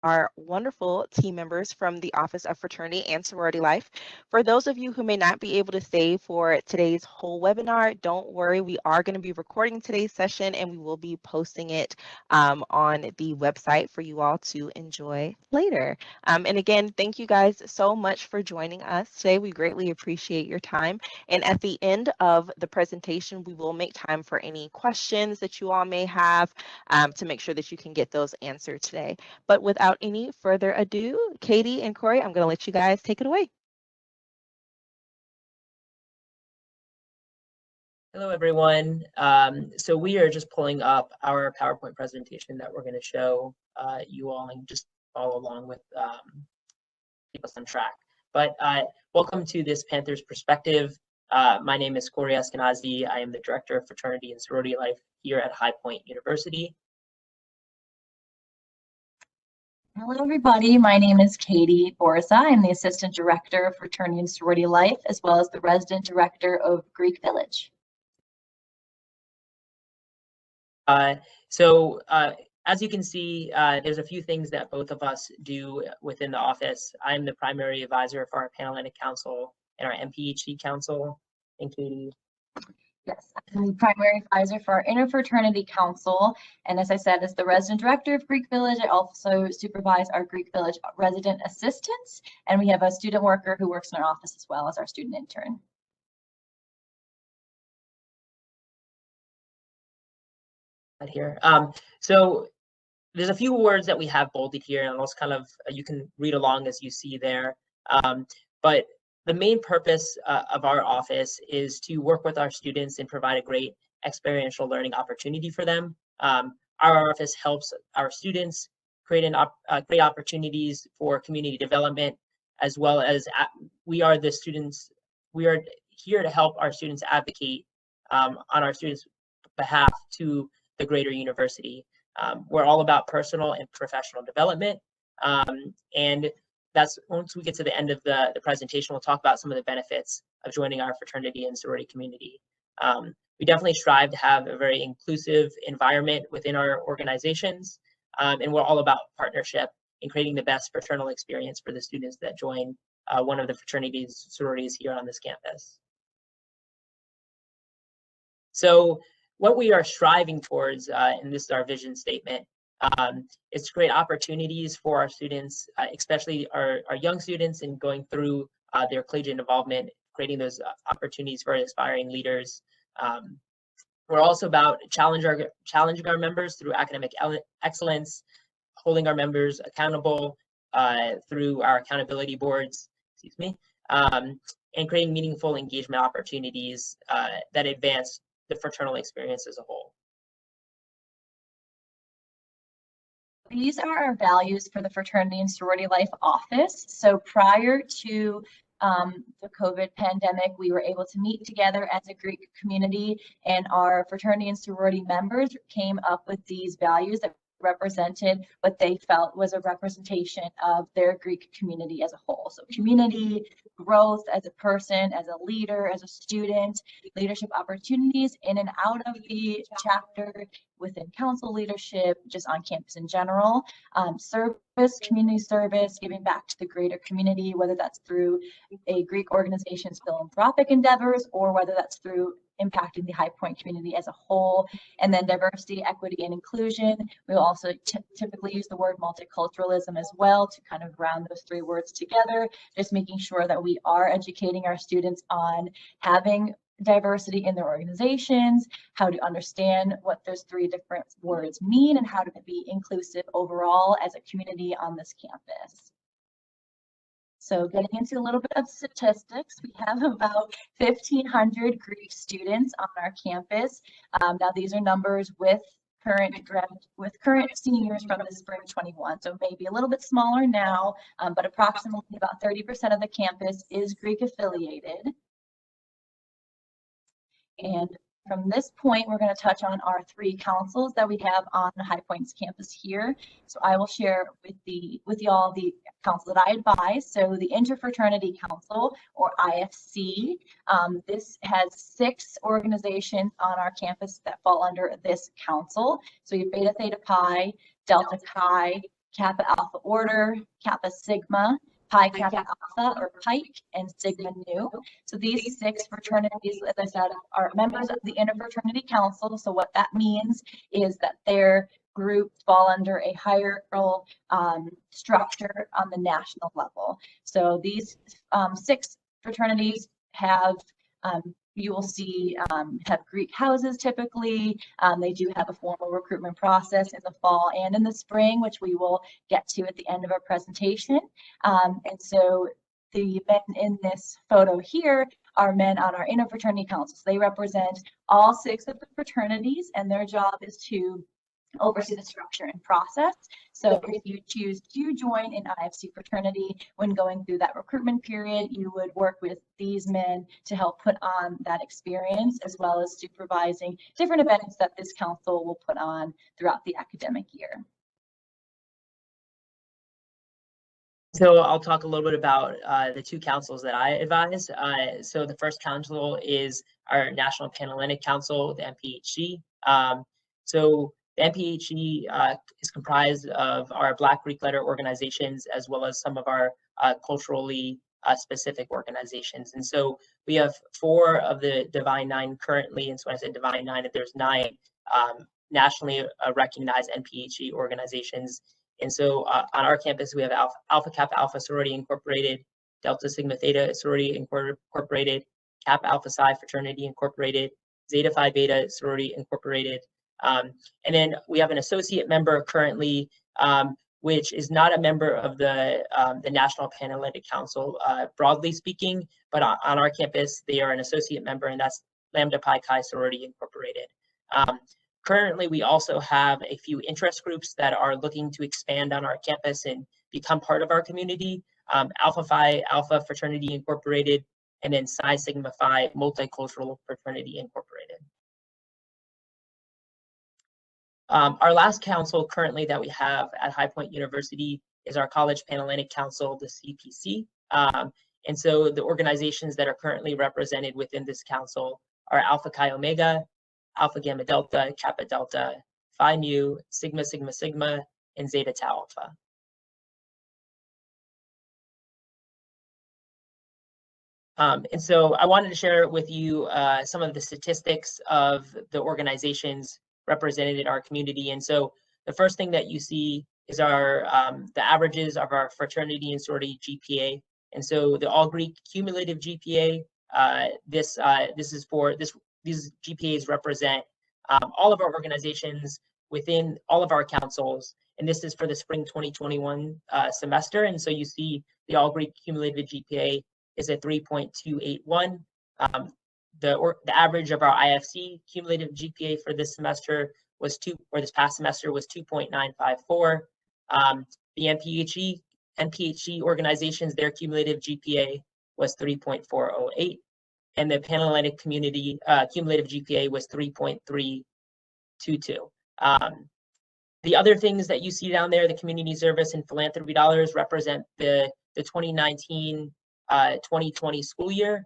our wonderful team members from the Office of Fraternity and Sorority Life. For those of you who may not be able to stay for today's whole webinar, don't worry, we are going to be recording today's session and we will be posting it on the website for you all to enjoy later. And again, thank you guys so much for joining us today. We greatly appreciate your time. And at the end of the presentation, we will make time for any questions that you all may have to make sure that you can get those answered today. But without any further ado, Katie and Corey, I'm going to let you guys take it away. Hello, everyone. So we are just pulling up our PowerPoint presentation that we're going to show you all and just follow along with keep us on track. But welcome to this Panther's Perspective. My name is Corey Eskenazi. I am the Director of Fraternity and Sorority Life here at High Point University. Hello, everybody. My name is Katie Borza. I'm the Assistant Director of Fraternity and Sorority Life, as well as the Resident Director of Greek Village. As you can see, there's a few things that both of us do within the office. I'm the primary advisor for our Panhellenic Council and our MPHC Council. And Katie? Yes, I'm the primary advisor for our Interfraternity Council. And as I said, as the Resident Director of Greek Village, I also supervise our Greek Village resident assistants. And we have a student worker who works in our office as well as our student intern. Here. So there's a few words that we have bolded here, and those kind of you can read along as you see there. But the main purpose of our office is to work with our students and provide a great experiential learning opportunity for them. Our office helps our students create great opportunities for community development, as well as we are here to help our students advocate on our students' behalf to the greater university. We're all about personal and professional development. And that's once we get to the end of the presentation, we'll talk about some of the benefits of joining our fraternity and sorority community. We definitely strive to have a very inclusive environment within our organizations. And we're all about partnership and creating the best fraternal experience for the students that join one of the fraternities, sororities here on this campus. So what we are striving towards, and this is our vision statement, is to create opportunities for our students, especially our young students, in going through their collegiate involvement, creating those opportunities for aspiring leaders. We're also about challenging our members through academic excellence, holding our members accountable through our accountability boards, and creating meaningful engagement opportunities that advance the fraternal experience as a whole. These are our values for the Fraternity and Sorority Life office. So prior to the COVID pandemic, we were able to meet together as a Greek community, and our fraternity and sorority members came up with these values that represented what they felt was a representation of their Greek community as a whole. So community, growth as a person, as a leader, as a student, leadership opportunities in and out of the chapter, within council leadership, just on campus in general, service, community service, giving back to the greater community, whether that's through a Greek organization's philanthropic endeavors or whether that's through impacting the High Point community as a whole. And then diversity, equity, and inclusion. We'll also typically use the word multiculturalism as well to kind of round those three words together, just making sure that we are educating our students on having diversity in their organizations, how to understand what those three different words mean, and how to be inclusive overall as a community on this campus. So getting into a little bit of statistics, we have about 1,500 Greek students on our campus. Now these are numbers with current seniors from the spring 21, so maybe a little bit smaller now, but approximately about 30% of the campus is Greek affiliated. And from this point, we're going to touch on our three councils that we have on the High Point's campus here. So I will share with y'all the council that I advise. So the Interfraternity Council, or IFC, this has 6 organizations on our campus that fall under this council. So you have Beta Theta Pi, Delta Chi, Kappa Alpha Order, Kappa Sigma, Pi Kappa Alpha or Pike, and Sigma Nu. So these 6 fraternities, as I said, are members of the Interfraternity Council. So what that means is that their groups fall under a hierarchical structure on the national level. So these 6 fraternities have you will see have Greek houses typically. They do have a formal recruitment process in the fall and in the spring, which we will get to at the end of our presentation. And so the men in this photo here are men on our interfraternity council. So they represent all 6 of the fraternities, and their job is to oversee the structure and process. So if you choose to join an IFC fraternity, when going through that recruitment period, you would work with these men to help put on that experience, as well as supervising different events that this council will put on throughout the academic year. So I'll talk a little bit about the 2 councils that I advise. So the first council is our National Panhellenic Council, the NPHC. So the NPHC is comprised of our Black Greek letter organizations, as well as some of our culturally specific organizations. And so we have 4 of the Divine 9 currently. And so when I said Divine 9, that there's 9 nationally recognized NPHC organizations. And so on our campus, we have Alpha Kappa Alpha Sorority Incorporated, Delta Sigma Theta Sorority Incorporated, Kappa Alpha Psi Fraternity Incorporated, Zeta Phi Beta Sorority Incorporated. And then we have an associate member currently, which is not a member of the National Panhellenic Council, broadly speaking, but on our campus, they are an associate member, and that's Lambda Pi Chi Sorority Incorporated. Currently, we also have a few interest groups that are looking to expand on our campus and become part of our community. Alpha Phi Alpha Fraternity Incorporated, and then Psi Sigma Phi Multicultural Fraternity Incorporated. Our last council currently that we have at High Point University is our College Panhellenic Council, the CPC. And so the organizations that are currently represented within this council are Alpha Chi Omega, Alpha Gamma Delta, Kappa Delta, Phi Mu, Sigma Sigma Sigma, and Zeta Tau Alpha. And so I wanted to share with you some of the statistics of the organizations represented in our community. And so the first thing that you see is our the averages of our fraternity and sorority GPA. And so the all Greek cumulative GPA, these GPAs represent all of our organizations within all of our councils, and this is for the spring 2021 semester. And so you see the all Greek cumulative GPA is a 3.281. The average of our IFC cumulative GPA for this semester was this past semester was 2.954. The NPHC organizations, their cumulative GPA was 3.408, and the Panhellenic community cumulative GPA was 3.322. The other things that you see down there, the community service and philanthropy dollars, represent the 2019-2020 school year.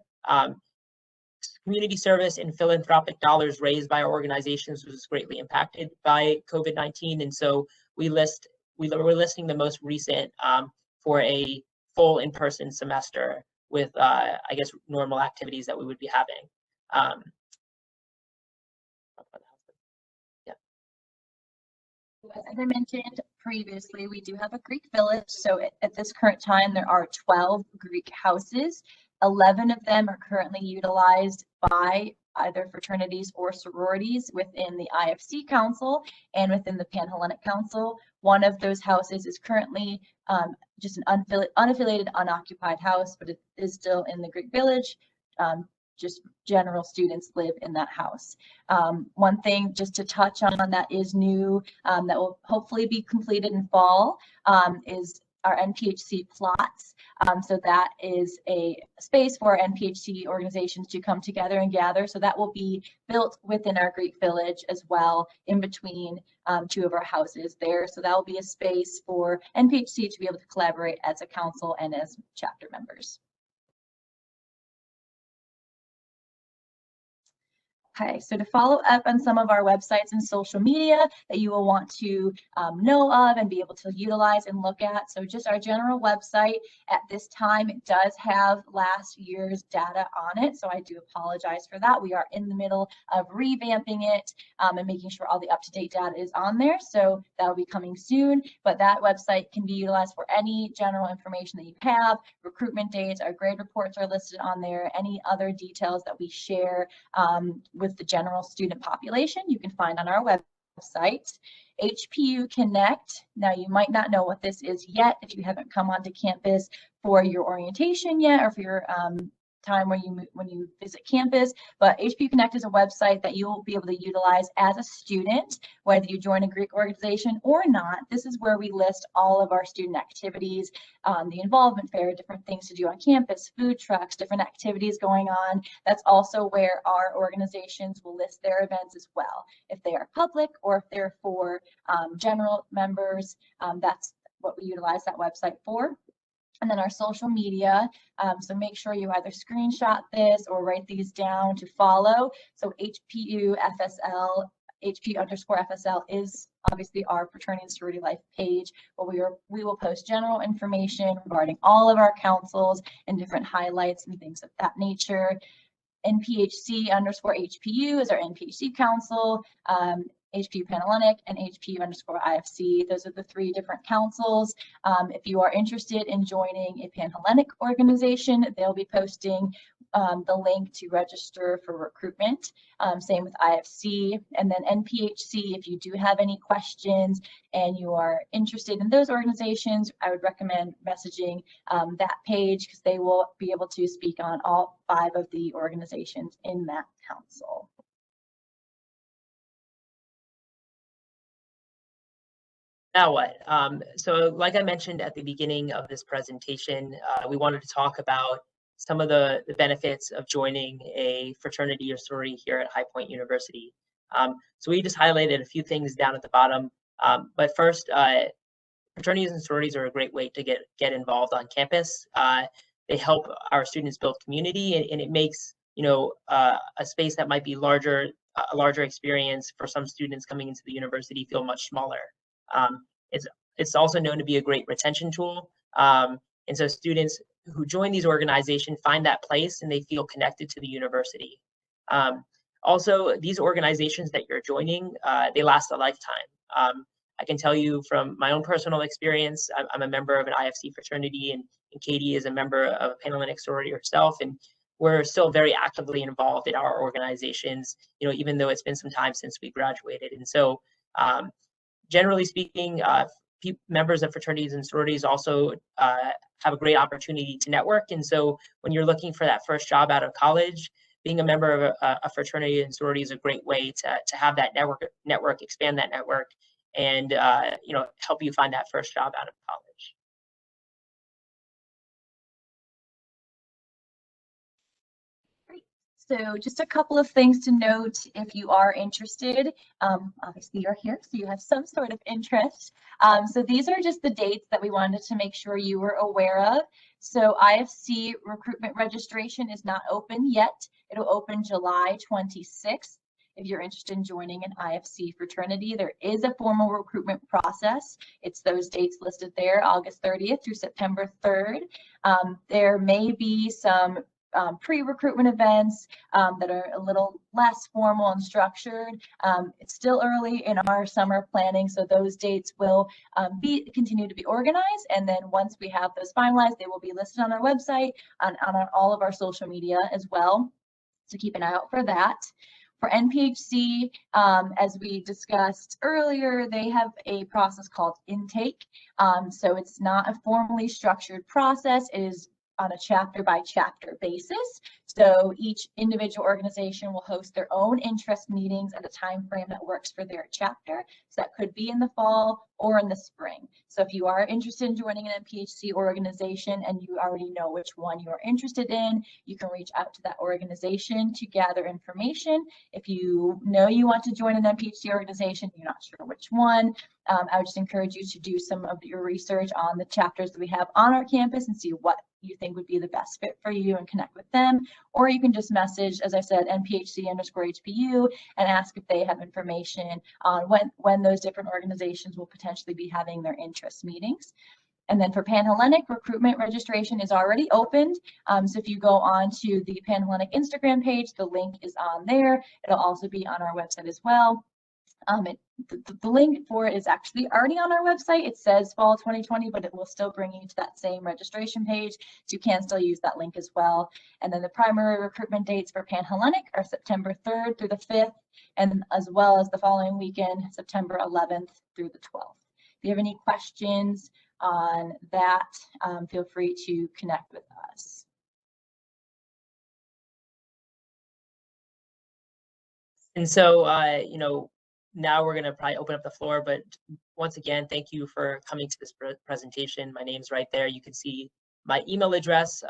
Community service and philanthropic dollars raised by our organizations was greatly impacted by COVID-19, and so we're listing the most recent for a full in-person semester with I guess normal activities that we would be having. As I mentioned previously, we do have a Greek village. So at this current time, there are 12 Greek houses. 11 of them are currently utilized by either fraternities or sororities within the IFC Council and within the Panhellenic Council. One of those houses is currently just an unaffiliated, unoccupied house, but it is still in the Greek village. Just general students live in that house. One thing just to touch on that is new, that will hopefully be completed in fall, is our NPHC plots. So that is a space for NPHC organizations to come together and gather. So that will be built within our Greek village as well, in between 2 of our houses there. So that will be a space for NPHC to be able to collaborate as a council and as chapter members. Okay, so to follow up on some of our websites and social media that you will want to know of and be able to utilize and look at. So just our general website at this time, it does have last year's data on it. So I do apologize for that. We are in the middle of revamping it and making sure all the up-to-date data is on there. So that will be coming soon, but that website can be utilized for any general information that you have. Recruitment dates, our grade reports are listed on there, any other details that we share with the general student population, you can find on our website. HPU Connect, now you might not know what this is yet if you haven't come onto campus for your orientation yet or for your time when you visit campus, but HPU Connect is a website that you will be able to utilize as a student, whether you join a Greek organization or not. This is where we list all of our student activities, the involvement fair, different things to do on campus, food trucks, different activities going on. That's also where our organizations will list their events as well. If they are public or if they're for general members, that's what we utilize that website for. And then our social media. So make sure you either screenshot this or write these down to follow. So HPU FSL, HPU_FSL is obviously our Fraternity and Sorority Life page, where we will post general information regarding all of our councils and different highlights and things of that nature. NPHC_HPU is our NPHC council. HPU Panhellenic and HPU_IFC. Those are the three different councils. If you are interested in joining a Panhellenic organization, they'll be posting the link to register for recruitment. Same with IFC. And then NPHC, if you do have any questions and you are interested in those organizations, I would recommend messaging that page because they will be able to speak on all 5 of the organizations in that council. Now what? So like I mentioned at the beginning of this presentation, we wanted to talk about some of the benefits of joining a fraternity or sorority here at High Point University. So we just highlighted a few things down at the bottom. But first, fraternities and sororities are a great way to get involved on campus. They help our students build community, and it makes a space that might be larger, a larger experience for some students coming into the university feel much smaller. It's also known to be a great retention tool. And so students who join these organizations find that place and they feel connected to the university. Also, these organizations that you're joining, they last a lifetime. I can tell you from my own personal experience, I'm a member of an IFC fraternity, and Katie is a member of a Panhellenic sorority herself, and we're still very actively involved in our organizations, even though it's been some time since we graduated. And so generally speaking, members of fraternities and sororities also have a great opportunity to network. And so when you're looking for that first job out of college, being a member of a fraternity and sorority is a great way to have that network, expand that network, and help you find that first job out of college. So just a couple of things to note if you are interested. Obviously you're here, so you have some sort of interest. So these are just the dates that we wanted to make sure you were aware of. So IFC recruitment registration is not open yet. It'll open July 26th. If you're interested in joining an IFC fraternity, there is a formal recruitment process. It's those dates listed there, August 30th through September 3rd. There may be some pre-recruitment events that are a little less formal and structured. It's still early in our summer planning, so those dates will continue to be organized, and then once we have those finalized, they will be listed on our website, on all of our social media as well, so keep an eye out for that. For NPHC, as we discussed earlier, they have a process called intake. So it's not a formally structured process. It is on a chapter by chapter basis. So each individual organization will host their own interest meetings at a time frame that works for their chapter. So that could be in the fall or in the spring. So if you are interested in joining an NPHC organization and you already know which one you are interested in, you can reach out to that organization to gather information. If you know you want to join an NPHC organization, you're not sure which one, I would just encourage you to do some of your research on the chapters that we have on our campus and see what you think would be the best fit for you and connect with them. Or you can just message, as I said, NPHC_HPU and ask if they have information on when those different organizations will potentially be having their interest meetings. And then for Panhellenic, recruitment registration is already opened. So if you go on to the Panhellenic Instagram page, the link is on there. It'll also be on our website as well. The link for it is actually already on our website. It says fall 2020, but it will still bring you to that same registration page. So you can still use that link as well. And then the primary recruitment dates for Panhellenic are September 3rd through the 5th, and as well as the following weekend, September 11th through the 12th. If you have any questions on that, feel free to connect with us. And so, you know, now we're going to probably open up the floor, but once again, thank you for coming to this presentation. My name's right there. You can see my email address.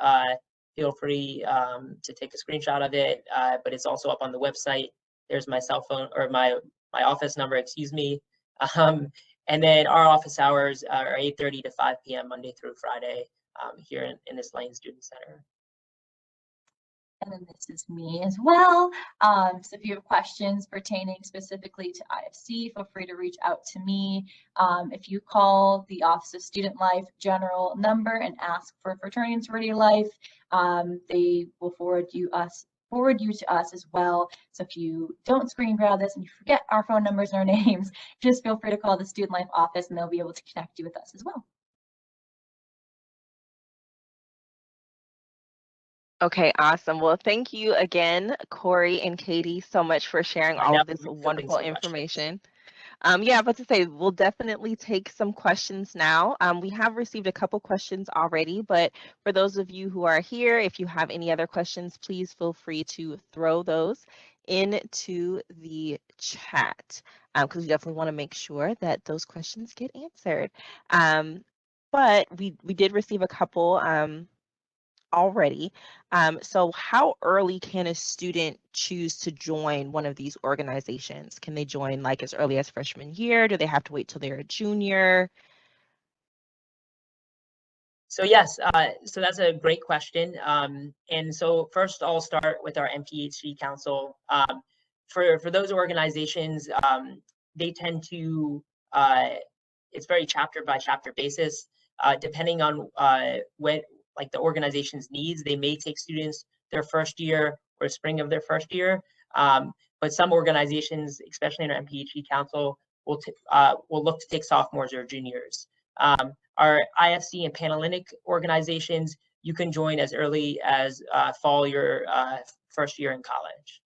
Feel free to take a screenshot of it, but it's also up on the website. There's my cell phone, or my office number, excuse me. And then our office hours are 8:30 to 5 p.m. Monday through Friday here in this Lane Student Center. And then this is me as well. So if you have questions pertaining specifically to IFC, feel free to reach out to me. If you call the Office of Student Life general number and ask for Fraternity and Sorority Life, they will forward you to us as well. So if you don't screen grab this and you forget our phone numbers and our names, just feel free to call the Student Life office and they'll be able to connect you with us as well. Okay, awesome. Well, thank you again, Corey and Katie, so much for sharing all of this wonderful information. Yeah, but to say, we'll definitely take some questions now. We have received a couple questions already, but for those of you who are here, if you have any other questions, please feel free to throw those into the chat, because we definitely want to make sure that those questions get answered. But we did receive a couple already. So how early can a student choose to join one of these organizations? Can they join like as early as freshman year? Do they have to wait till they're a junior? So yes, so that's a great question. And so first I'll start with our MPHC Council. For those organizations, they tend to, it's very chapter by chapter basis, depending on when, like the organization's needs. They may take students their first year or spring of their first year. But some organizations, especially in our MPHC Council, will look to take sophomores or juniors. Our IFC and Panhellenic organizations, you can join as early as fall your first year in college.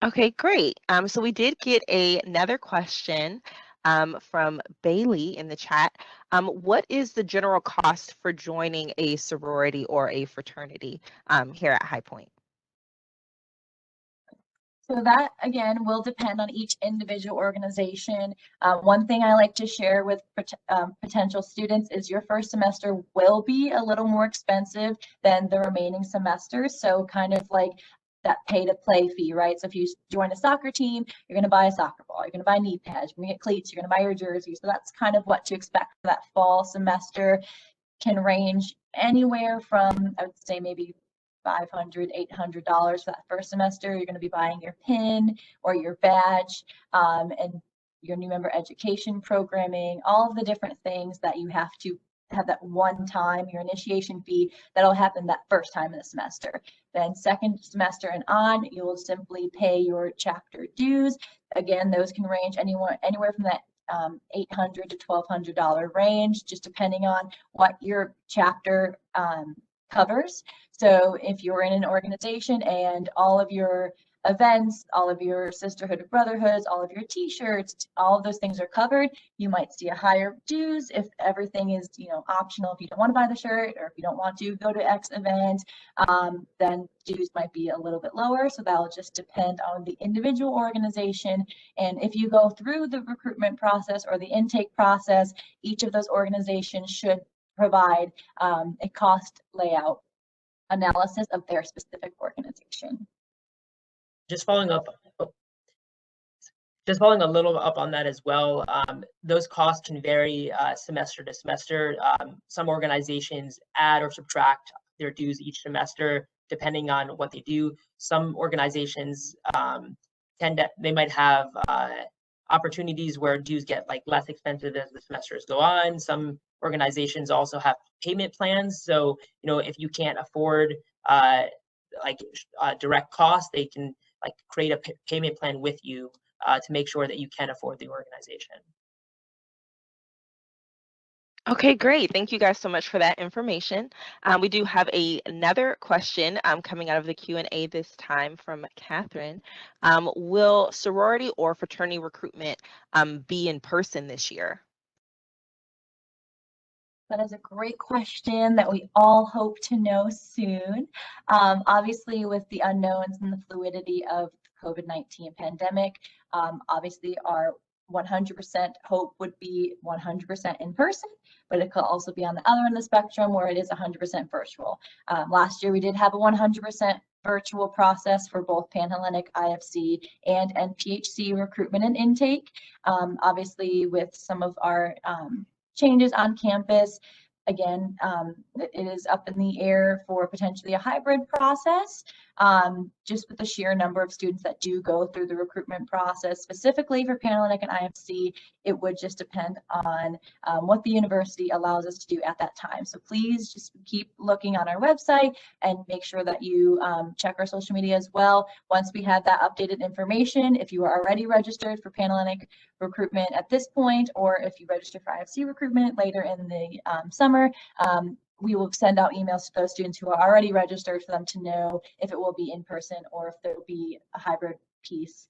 Okay, great. So we did get another question from Bailey in the chat. What is the general cost for joining a sorority or a fraternity here at High Point? So that, again, will depend on each individual organization. One thing I like to share with potential students is your first semester will be a little more expensive than the remaining semesters. So kind of like that pay-to-play fee, right? So if you join a soccer team, you're going to buy a soccer ball, you're going to buy knee pads, you're going to get cleats, you're going to buy your jersey. So that's kind of what to expect for that fall semester. Can range anywhere from, I would say, maybe $500, $800 for that first semester. You're going to be buying your pin or your badge and your new member education programming, all of the different things that you have to have that one time, your initiation fee, that'll happen that first time in the semester. Then second semester and on, you will simply pay your chapter dues. Again, those can range anywhere from that $800 to $1,200 range, just depending on what your chapter covers. So if you're in an organization and all of your events, all of your sisterhood of brotherhoods, all of your t-shirts, all of those things are covered, you might see a higher dues. If everything is, optional, if you don't want to buy the shirt or if you don't want to go to X event, then dues might be a little bit lower. So that'll just depend on the individual organization. And if you go through the recruitment process or the intake process, each of those organizations should provide a cost layout analysis of their specific organization. Just following up, Just following a little up on that as well, those costs can vary semester to semester. Some organizations add or subtract their dues each semester depending on what they do. Some organizations they might have opportunities where dues get like less expensive as the semesters go on. Some organizations also have payment plans. So, if you can't afford direct costs, they can like create a payment plan with you to make sure that you can afford the organization. Okay, great. Thank you guys so much for that information. We do have another question coming out of the Q&A this time from Catherine. Will sorority or fraternity recruitment be in person this year? That is a great question that we all hope to know soon. Obviously, with the unknowns and the fluidity of the COVID-19 pandemic, obviously our 100% hope would be 100% in person, but it could also be on the other end of the spectrum where it is 100% virtual. Last year, we did have a 100% virtual process for both Panhellenic, IFC, and NPHC recruitment and intake. Obviously, with some of our changes on campus. Again, it is up in the air for potentially a hybrid process, just with the sheer number of students that do go through the recruitment process. Specifically for Panhellenic and IFC, it would just depend on what the university allows us to do at that time. So please just keep looking on our website and make sure that you check our social media as well. Once we have that updated information, if you are already registered for Panhellenic recruitment at this point, or if you register for IFC recruitment later in the summer, we will send out emails to those students who are already registered for them to know if it will be in person or if there will be a hybrid piece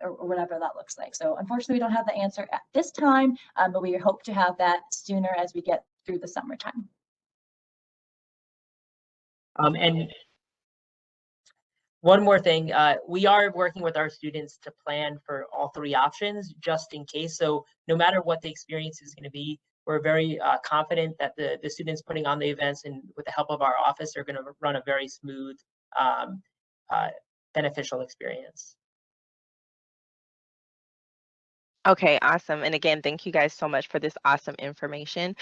or whatever that looks like. So unfortunately, we don't have the answer at this time, but we hope to have that sooner as we get through the summertime. And one more thing, we are working with our students to plan for all three options just in case. So no matter what the experience is going to be, we're very confident that the students putting on the events and with the help of our office are going to run a very smooth, beneficial experience. Okay, awesome. And again, thank you guys so much for this awesome information.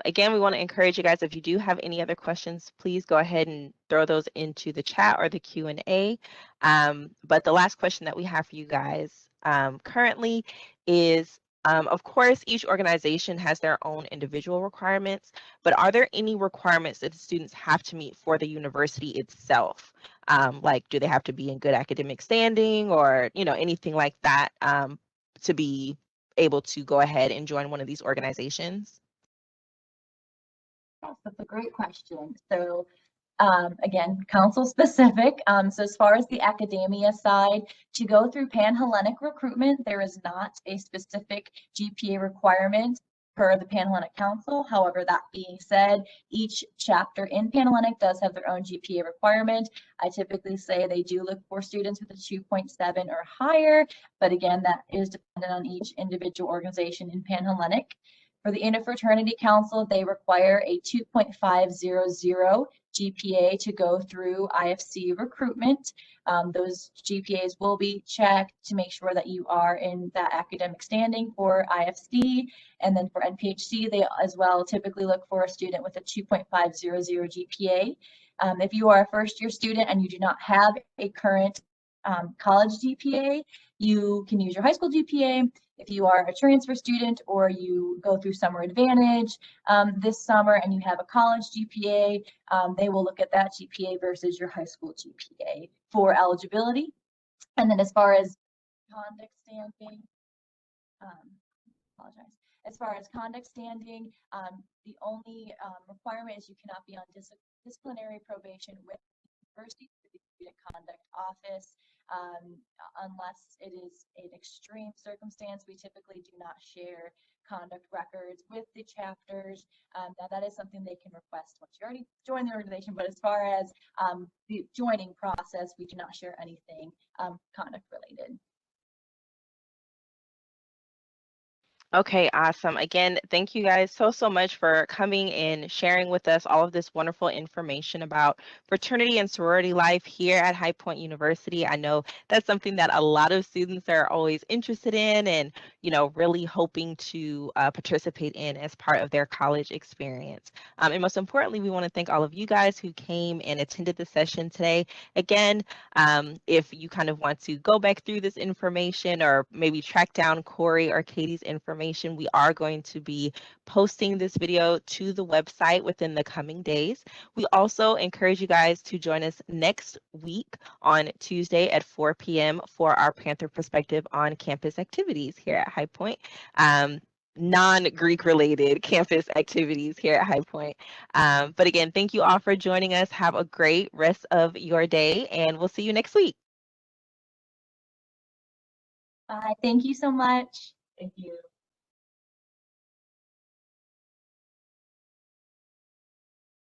Again, we want to encourage you guys, if you do have any other questions, please go ahead and throw those into the chat or the Q&A. But the last question that we have for you guys currently is, of course, each organization has their own individual requirements, but are there any requirements that the students have to meet for the university itself? Like, do they have to be in good academic standing or, anything like that to be able to go ahead and join one of these organizations? Yes, that's a great question. So again, council specific. So as far as the academia side, to go through Panhellenic recruitment, there is not a specific GPA requirement per the Panhellenic Council. However, that being said, each chapter in Panhellenic does have their own GPA requirement. I typically say they do look for students with a 2.7 or higher, but again, that is dependent on each individual organization in Panhellenic. For the Interfraternity Council, they require a 2.500 GPA to go through IFC recruitment. Those GPAs will be checked to make sure that you are in that academic standing for IFC. And then for NPHC, they as well typically look for a student with a 2.500 GPA. If you are a first-year student and you do not have a current college GPA, you can use your high school GPA. If you are a transfer student or you go through Summer Advantage this summer and you have a college GPA, they will look at that GPA versus your high school GPA for eligibility. And then as far as conduct standing, as far as conduct standing, the only requirement is you cannot be on disciplinary probation with the university, the student conduct office. Unless it is an extreme circumstance, we typically do not share conduct records with the chapters. Now that is something they can request once you already join the organization, but as far as the joining process, we do not share anything conduct related. Okay, awesome. Again, thank you guys so much for coming and sharing with us all of this wonderful information about fraternity and sorority life here at High Point University. I know that's something that a lot of students are always interested in and, really hoping to participate in as part of their college experience. And most importantly, we want to thank all of you guys who came and attended the session today. Again, if you kind of want to go back through this information or maybe track down Corey or Katie's information, we are going to be posting this video to the website within the coming days. We also encourage you guys to join us next week on Tuesday at 4 p.m. for our Panther Perspective on campus activities here at High Point. Non-Greek related campus activities here at High Point. But again, thank you all for joining us. Have a great rest of your day, and we'll see you next week. Bye. Thank you so much. Thank you.